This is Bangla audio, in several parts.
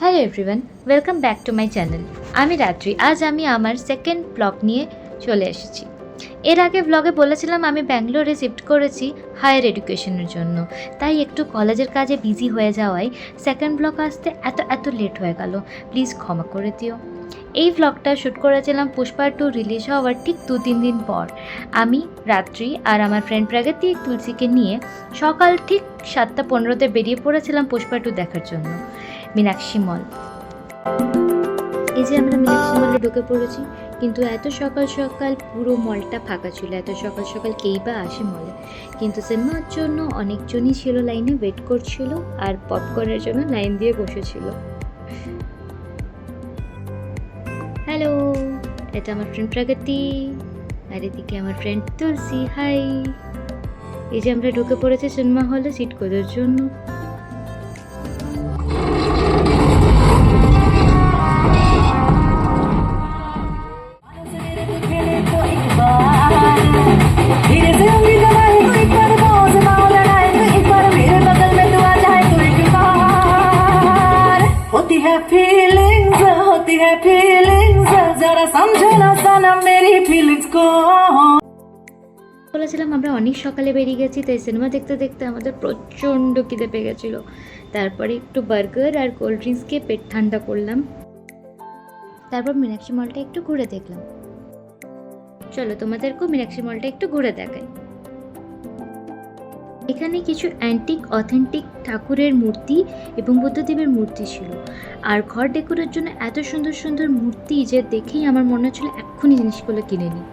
Hello everyone, welcome back to my channel. আমি রাত্রি। আজ আমি আমার সেকেন্ড ব্লগ নিয়ে চলে এসেছি। এর আগে ব্লগে বলেছিলাম আমি ব্যাঙ্গালোরে শিফট করেছি হায়ার এডুকেশনের জন্য, তাই একটু কলেজের কাজে বিজি হয়ে যাওয়ায় সেকেন্ড ব্লগ আসতে এত লেট হয়ে গেল, প্লিজ ক্ষমা করে দিও। এই ব্লগটা শ্যুট করেছিলাম পুষ্পা 2 রিলিজ হওয়ার ঠিক 2-3 দিন পর। আমি রাত্রি আর আমার ফ্রেন্ড প্রাগতি তুলসীকে নিয়ে সকাল ঠিক 7:15 বেরিয়ে পড়েছিলাম পুষ্পা 2 দেখার জন্য মীনাক্ষী মল। এই যে আমরা মীনাক্ষী মলে ঢুকে পড়েছি, কিন্তু এত সকাল সকাল পুরো মলটা ফাঁকা ছিল। এত সকাল সকাল কেই বা আসে মলে, কিন্তু সিনেমার জন্য অনেকজনই ছিল লাইনে ওয়েট করছিল আর পপকর্নের জন্য লাইন দিয়ে বসেছিল। হ্যালো, এটা আমার ফ্রেন্ড প্রাগতি আর এদিকে আমার ফ্রেন্ড তুলসী। হাই। এই যে আমরা ঢুকে পড়েছি সিনেমা হলে সিট খোঁজার জন্য। বলেছিলাম আমরা অনেক সকালে বেরিয়ে গেছি, তাই সিনেমা দেখতে দেখতে আমাদের প্রচণ্ড খিদে পেয়ে গেছিলো। তারপরে একটু বার্গার আর কোল্ড ড্রিঙ্কস খেয়ে পেট ঠান্ডা করলাম। তারপর মীনাক্ষী মলটা একটু ঘুরে দেখলাম। চলো তোমাদেরকেও মীনাক্ষী মলটা একটু ঘুরে দেখাই। এখানে কিছু অ্যান্টিক অথেন্টিক ঠাকুরের মূর্তি এবং বুদ্ধদেবের মূর্তি ছিল, আর ঘর ডেকোরের জন্য এত সুন্দর সুন্দর মূর্তি যে দেখেই আমার মনে হচ্ছিল এক্ষুনি জিনিসগুলো কিনে নিই।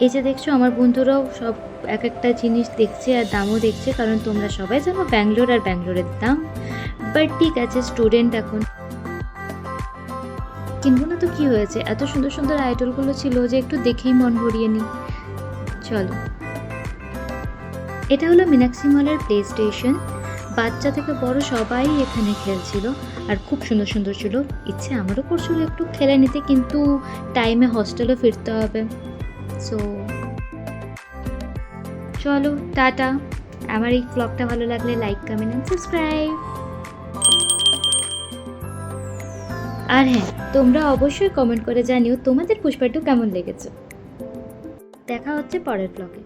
এই যে দেখছো আমার বন্ধুরাও সব এক একটা জিনিস দেখছে আর দামও দেখছে, কারণ তোমরা সবাই জানো ব্যাঙ্গালোর আর ব্যাঙ্গালোরের দাম। বাট ঠিক আছে, স্টুডেন্ট এখন কিনবো না তো কি হয়েছে, এত সুন্দর সুন্দর আইডলগুলো ছিল যে একটু দেখেই মন ভরিয়ে নিই। চলো, এটা হলো মীনাক্ষী মলের প্লে স্টেশন। বাচ্চা থেকে বড় সবাই এখানে খেলছিল আর খুব সুন্দর সুন্দর ছিল। ইচ্ছে আমারও করছিল একটু খেলে নিতে, কিন্তু টাইমে হস্টেলও ফিরতে হবে। সো চলো, টাটা। আমার এই ব্লগটা ভালো লাগলে লাইক, কমেন্ট অ্যান্ড সাবস্ক্রাইব। আর হ্যাঁ, তোমরা অবশ্যই কমেন্ট করে জানিও তোমাদের পুষ্পা 2 কেমন লেগেছে। দেখা হচ্ছে পরের ব্লগে।